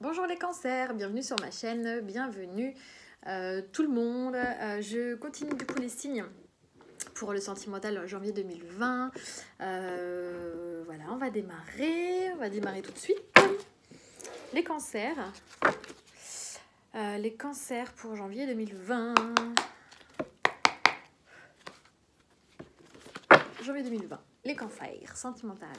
Bonjour les cancers, bienvenue sur ma chaîne, bienvenue tout le monde. Je continue du coup les signes pour le sentimental janvier 2020. Voilà, on va démarrer tout de suite. Les cancers pour janvier 2020. Janvier 2020, les cancers, sentimental.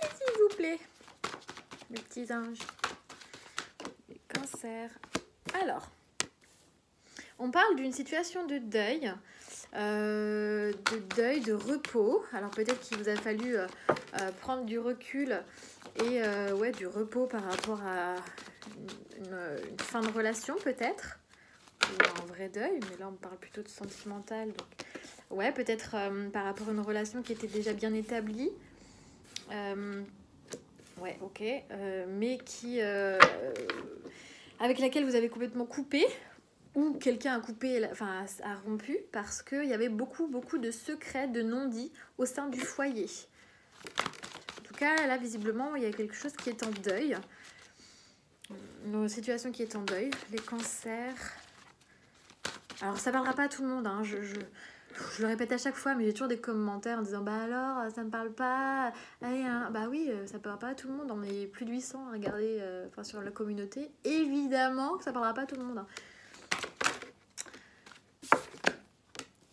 S'il vous plaît, mes petits anges. Les cancers. Alors, on parle d'une situation de deuil, de repos. Alors peut-être qu'il vous a fallu prendre du recul et du repos par rapport à une fin de relation peut-être, ou un vrai deuil, mais là on parle plutôt de sentimental. Donc ouais, peut-être par rapport à une relation qui était déjà bien établie. Ouais, ok, mais qui avec laquelle vous avez complètement coupé, ou quelqu'un a coupé, enfin a rompu, parce qu'il y avait beaucoup de secrets, de non-dits au sein du foyer. En tout cas, là, visiblement, il y a quelque chose qui est en deuil. Une situation qui est en deuil. Les cancers. Alors, ça parlera pas à tout le monde, hein. Je le répète à chaque fois, mais j'ai toujours des commentaires en disant bah alors, ça ne parle pas. Bah oui, ça parlera pas à tout le monde. On est plus de 800 à regarder sur la communauté. Évidemment que ça parlera pas à tout le monde, hein.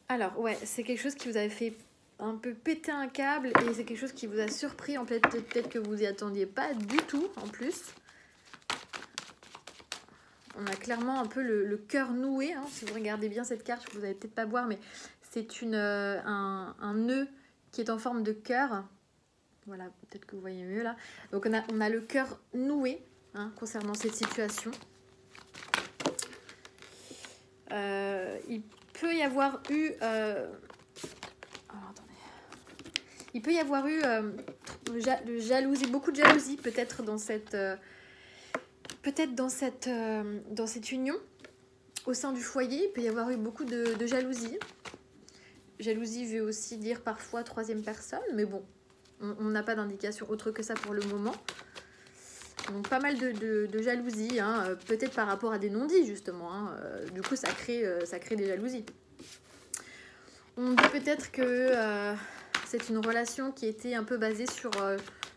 Alors, ouais, c'est quelque chose qui vous avait fait un peu péter un câble et c'est quelque chose qui vous a surpris. En fait, peut-être que vous y attendiez pas du tout, en plus. On a clairement un peu le cœur noué, hein. Si vous regardez bien cette carte, vous n'allez peut-être pas voir, mais c'est un nœud qui est en forme de cœur. Voilà, peut-être que vous voyez mieux là. Donc on a le cœur noué, hein, concernant cette situation. Il peut y avoir eu... Il peut y avoir eu jalousie, beaucoup de jalousie peut-être dans cette union. Au sein du foyer, il peut y avoir eu beaucoup de jalousie. Jalousie veut aussi dire parfois troisième personne, mais bon, on n'a pas d'indication autre que ça pour le moment. Donc pas mal de jalousie, hein, peut-être par rapport à des non-dits justement, hein. Du coup ça crée des jalousies. On dit peut-être que c'est une relation qui était un peu basée sur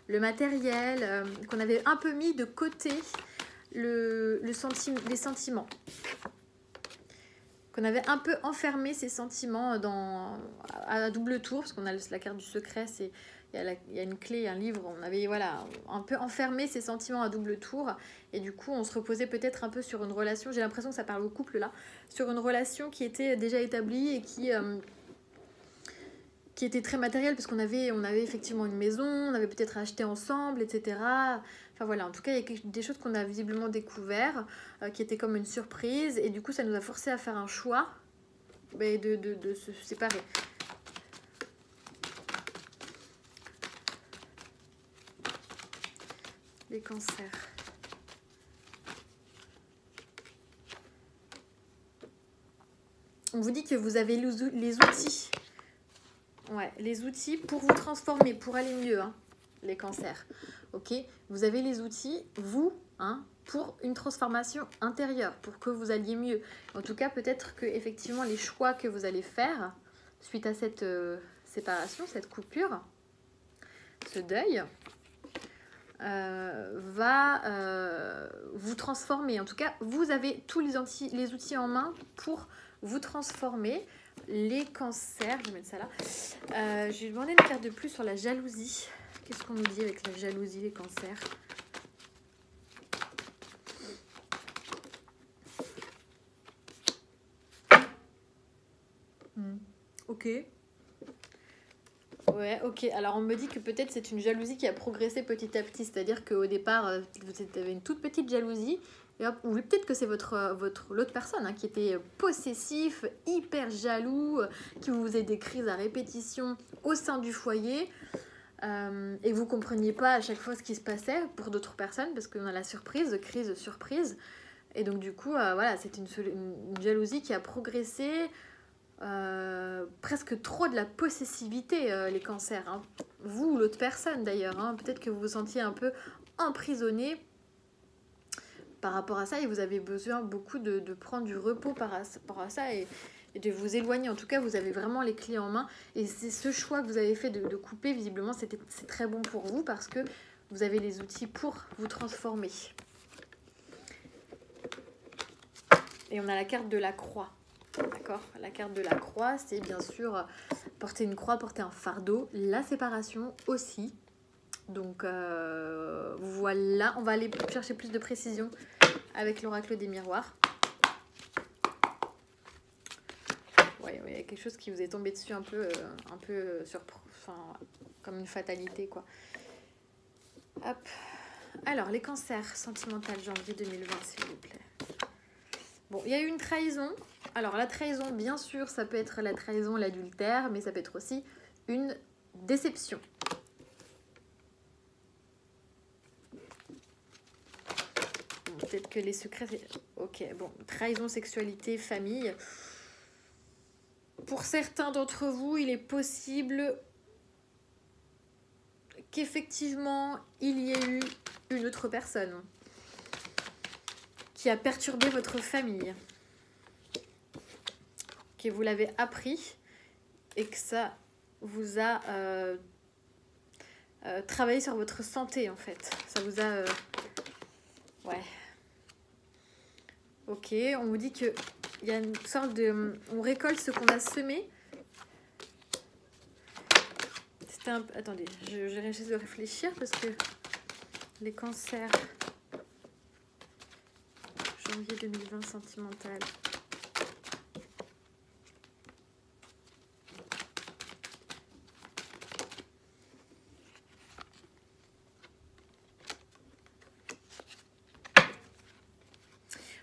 le matériel, qu'on avait un peu mis de côté les sentiments. Qu'on avait un peu enfermé ces sentiments à double tour, parce qu'on a la carte du secret, il y a une clé, un livre, on avait un peu enfermé ces sentiments à double tour, et du coup on se reposait peut-être un peu sur une relation, j'ai l'impression que ça parle au couple là, sur une relation qui était déjà établie et qui était très matérielle, parce qu'on avait effectivement une maison, on avait peut-être acheté ensemble, etc. Enfin voilà, en tout cas, il y a des choses qu'on a visiblement découvert, qui étaient comme une surprise, et du coup, ça nous a forcé à faire un choix de se séparer. Les cancers. On vous dit que vous avez les outils. Ouais, les outils pour vous transformer, pour aller mieux, hein, les cancers. Ok, vous avez les outils, vous, hein, pour une transformation intérieure, pour que vous alliez mieux. En tout cas, peut-être que effectivement les choix que vous allez faire suite à cette séparation, cette coupure, ce deuil, va vous transformer. En tout cas, vous avez tous les outils en main pour vous transformer. Les cancers, je vais mettre ça là. Je vais demander une carte de plus sur la jalousie. Qu'est-ce qu'on nous dit avec la jalousie, les cancers? Ok. Ouais, ok. Alors on me dit que peut-être c'est une jalousie qui a progressé petit à petit. C'est-à-dire qu'au départ, vous avez une toute petite jalousie. Et hop, ou peut-être que c'est l'autre personne, hein, qui était possessif, hyper jaloux, qui vous faisait des crises à répétition au sein du foyer. et vous ne compreniez pas à chaque fois ce qui se passait pour d'autres personnes, parce qu'on a la surprise, crise, surprise. Et donc du coup, voilà, c'est une jalousie qui a progressé, presque trop de la possessivité, les cancers. Hein. Vous ou l'autre personne d'ailleurs. Hein. Peut-être que vous vous sentiez un peu emprisonné par rapport à ça et vous avez besoin beaucoup de prendre du repos par rapport à ça et de vous éloigner. En tout cas, vous avez vraiment les clés en main. Et c'est ce choix que vous avez fait de couper, visiblement, c'est très bon pour vous parce que vous avez les outils pour vous transformer. Et on a la carte de la croix. D'accord ? La carte de la croix, c'est bien sûr porter une croix, porter un fardeau. La séparation aussi. Donc voilà, on va aller chercher plus de précision avec l'oracle des miroirs. Ouais, il y a quelque chose qui vous est tombé dessus un peu comme une fatalité, quoi. Hop. Alors, les cancers sentimentaux janvier 2020, s'il vous plaît. Bon, il y a eu une trahison. Alors, la trahison, bien sûr, ça peut être la trahison, l'adultère, mais ça peut être aussi une déception. Bon, peut-être que les secrets... Ok, bon, trahison, sexualité, famille. Pour certains d'entre vous, il est possible qu'effectivement, il y ait eu une autre personne qui a perturbé votre famille, que vous l'avez appris et que ça vous a travaillé sur votre santé, en fait. Ça vous a... ouais. Ok, on vous dit qu'il y a une sorte de... On récolte ce qu'on a semé. C'était un... Attendez, j'ai réussi de réfléchir parce que les cancers... Janvier 2020 sentimental.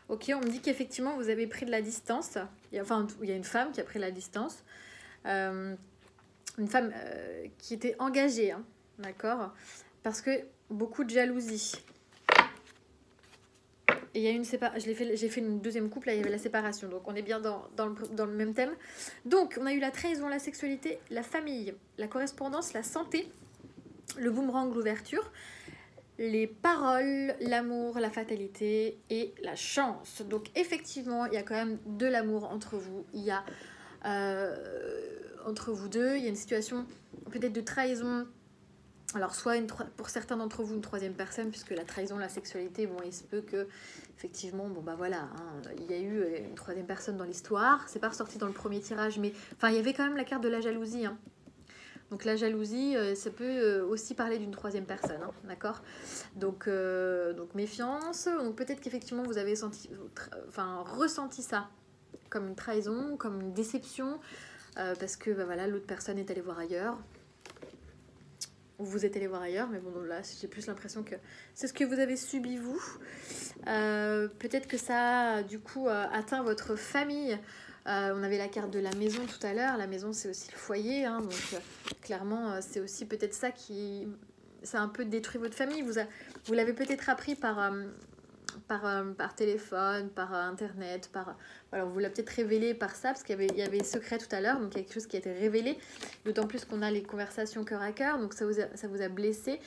Ok, on me dit qu'effectivement vous avez pris de la distance. Il y a une femme qui a pris de la distance. Une femme qui était engagée, hein, d'accord ? Parce que beaucoup de jalousie. Et il y a une séparation. J'ai fait une deuxième couple, là il y avait la séparation. Donc on est bien dans le même thème. Donc on a eu la trahison, la sexualité, la famille, la correspondance, la santé, le boomerang, l'ouverture, les paroles, l'amour, la fatalité et la chance. Donc effectivement, il y a quand même de l'amour entre vous. Il y a entre vous deux, il y a une situation peut-être de trahison. Alors soit pour certains d'entre vous une troisième personne, puisque la trahison, la sexualité, bon, il se peut que effectivement, bon bah voilà, hein, il y a eu une troisième personne dans l'histoire. C'est pas ressorti dans le premier tirage, mais enfin il y avait quand même la carte de la jalousie. Hein. Donc la jalousie, ça peut aussi parler d'une troisième personne, hein, d'accord ? Donc méfiance. Donc peut-être qu'effectivement vous avez ressenti ça comme une trahison, comme une déception, parce que bah, voilà, l'autre personne est allée voir ailleurs. Ou vous êtes allé voir ailleurs, mais bon, là, j'ai plus l'impression que c'est ce que vous avez subi, vous. Peut-être que ça a, du coup, atteint votre famille. On avait la carte de la maison tout à l'heure. La maison, c'est aussi le foyer. Hein, donc, clairement, c'est aussi peut-être ça qui... Ça a un peu détruit votre famille. Vous l'avez peut-être appris par téléphone, par internet, voilà, on vous l'a peut-être révélé par ça, parce qu'il y avait secret tout à l'heure, donc il y a quelque chose qui a été révélé, d'autant plus qu'on a les conversations cœur à cœur, donc ça vous a blessé.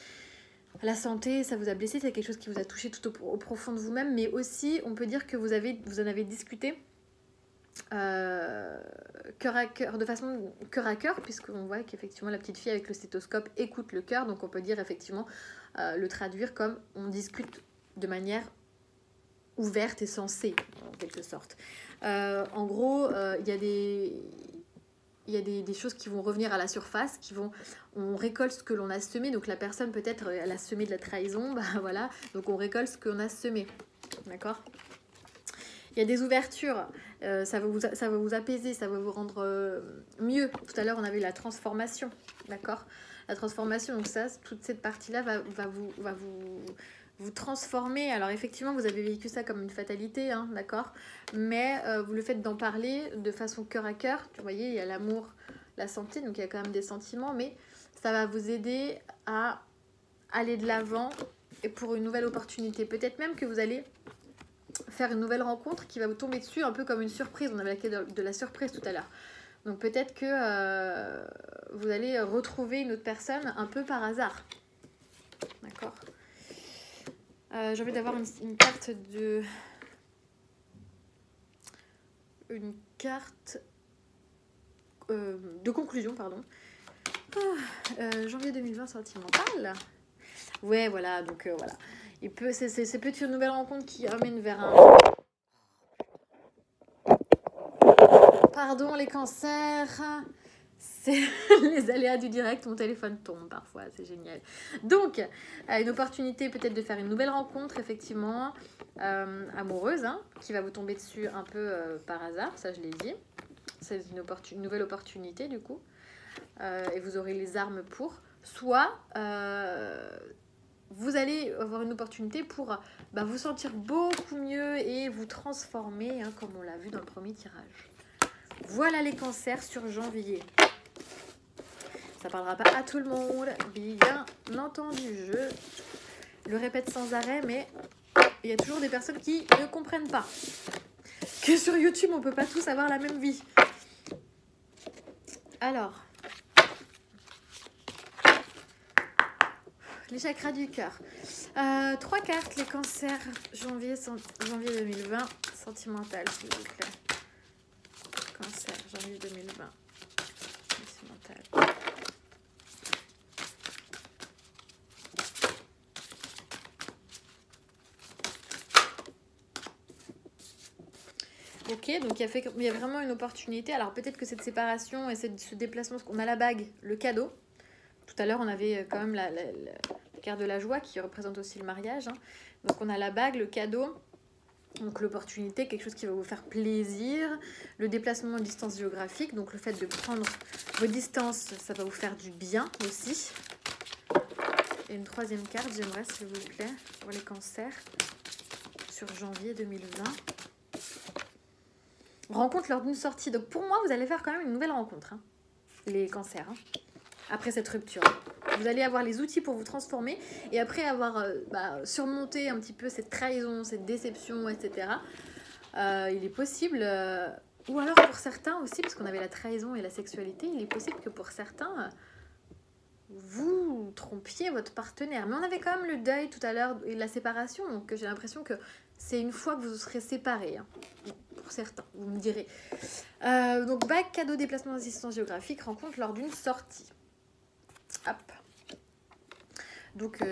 La santé, ça vous a blessé, c'est quelque chose qui vous a touché tout au profond de vous-même, mais aussi, on peut dire que vous en avez discuté cœur à cœur, de façon cœur à cœur, puisqu'on voit qu'effectivement la petite fille avec le stéthoscope écoute le cœur, donc on peut dire effectivement le traduire comme on discute de manière ouverte et sensée, en quelque sorte. En gros, il y a des choses qui vont revenir à la surface, on récolte ce que l'on a semé, donc la personne peut-être, elle a semé de la trahison, bah voilà, donc on récolte ce qu'on a semé, d'accord ? Il y a des ouvertures, ça va vous apaiser, ça va vous rendre mieux. Tout à l'heure, on avait la transformation, d'accord ? La transformation, donc ça, toute cette partie-là va vous transformer. Alors effectivement, vous avez vécu ça comme une fatalité, hein, d'accord ? Mais le fait d'en parler de façon cœur à cœur, vous voyez, il y a l'amour, la santé, donc il y a quand même des sentiments, mais ça va vous aider à aller de l'avant et pour une nouvelle opportunité. Peut-être même que vous allez faire une nouvelle rencontre qui va vous tomber dessus un peu comme une surprise. On avait la clé de la surprise tout à l'heure. Donc peut-être que vous allez retrouver une autre personne un peu par hasard. D'accord. J'ai envie d'avoir une carte de... Une carte de conclusion, pardon. Janvier 2020 sentimental. Ouais, voilà, donc voilà. C'est peut-être une nouvelle rencontre qui amène vers un... Pardon les cancers, c'est les aléas du direct, mon téléphone tombe parfois, c'est génial. Donc, une opportunité peut-être de faire une nouvelle rencontre, effectivement, amoureuse, hein, qui va vous tomber dessus un peu par hasard, ça je l'ai dit. C'est une nouvelle opportunité du coup, et vous aurez les armes pour. Soit vous allez avoir une opportunité pour vous sentir beaucoup mieux et vous transformer, hein, comme on l'a vu dans le premier tirage. Voilà les cancers sur janvier. Ça parlera pas à tout le monde, bien entendu. Je le répète sans arrêt, mais il y a toujours des personnes qui ne comprennent pas que sur YouTube, on peut pas tous avoir la même vie. Alors, les chakras du cœur. 3 cartes, les cancers, janvier 2020, sentimental, s'il vous plaît. Cancer, janvier 2020, sentimental. Ok, donc il y a vraiment une opportunité. Alors peut-être que cette séparation et ce déplacement, parce qu'on a la bague, le cadeau. Tout à l'heure, on avait quand même la carte de la joie qui représente aussi le mariage. Hein. Donc on a la bague, le cadeau. Donc l'opportunité, quelque chose qui va vous faire plaisir. Le déplacement en distance géographique. Donc le fait de prendre vos distances, ça va vous faire du bien aussi. Et une troisième carte, j'aimerais s'il vous plaît, pour les cancers. Sur janvier 2020. Rencontre lors d'une sortie. Donc pour moi, vous allez faire quand même une nouvelle rencontre. Hein, les cancers. Hein, après cette rupture. Vous allez avoir les outils pour vous transformer. Et après avoir surmonté un petit peu cette trahison, cette déception, etc. Il est possible... ou alors pour certains aussi, parce qu'on avait la trahison et la sexualité, il est possible que pour certains... vous trompiez votre partenaire. Mais on avait quand même le deuil tout à l'heure et la séparation. Donc j'ai l'impression que c'est une fois que vous serez séparés. Hein. Pour certains, vous me direz. Donc bague, cadeau, déplacement d'assistance géographique, rencontre lors d'une sortie. Hop. Donc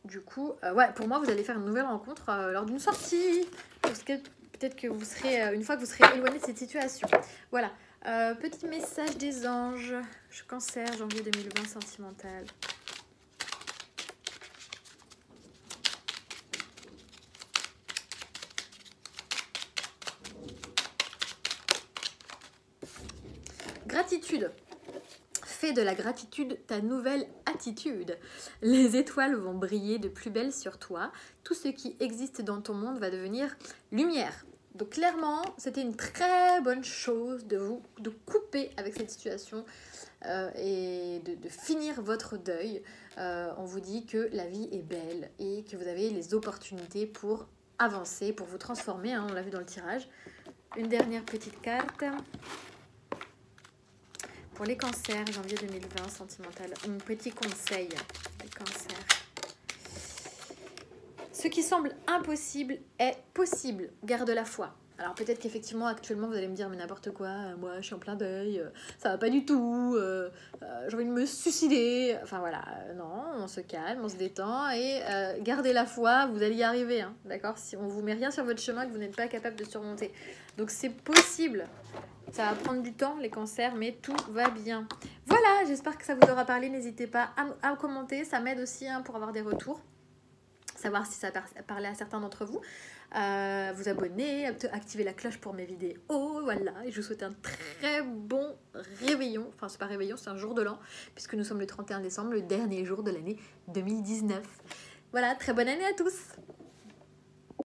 du coup, ouais, pour moi, vous allez faire une nouvelle rencontre lors d'une sortie. Parce que peut-être que vous serez, une fois que vous serez éloigné de cette situation. Voilà. Petit message des anges. Cancer, janvier 2020, sentimental. Gratitude. Fais de la gratitude ta nouvelle attitude. Les étoiles vont briller de plus belle sur toi. Tout ce qui existe dans ton monde va devenir lumière. Donc clairement, c'était une très bonne chose de couper avec cette situation et de finir votre deuil. On vous dit que la vie est belle et que vous avez les opportunités pour avancer, pour vous transformer. Hein, on l'a vu dans le tirage. Une dernière petite carte. Pour les cancers, janvier 2020, sentimental. Un petit conseil, les cancers. Ce qui semble impossible est possible. Garde la foi. Alors peut-être qu'effectivement, actuellement, vous allez me dire, mais n'importe quoi, moi, je suis en plein deuil, ça va pas du tout, j'ai envie de me suicider. Enfin voilà, non, on se calme, on se détend et gardez la foi, vous allez y arriver, hein, d'accord? Si on vous met rien sur votre chemin que vous n'êtes pas capable de surmonter. Donc c'est possible. Ça va prendre du temps, les cancers, mais tout va bien. Voilà, j'espère que ça vous aura parlé. N'hésitez pas à commenter, ça m'aide aussi hein, pour avoir des retours. Savoir si ça parlait à certains d'entre vous. Vous abonner, activer la cloche pour mes vidéos. Voilà, et je vous souhaite un très bon réveillon. Enfin, c'est pas réveillon, c'est un jour de l'an, puisque nous sommes le 31 décembre, le dernier jour de l'année 2019. Voilà, très bonne année à tous!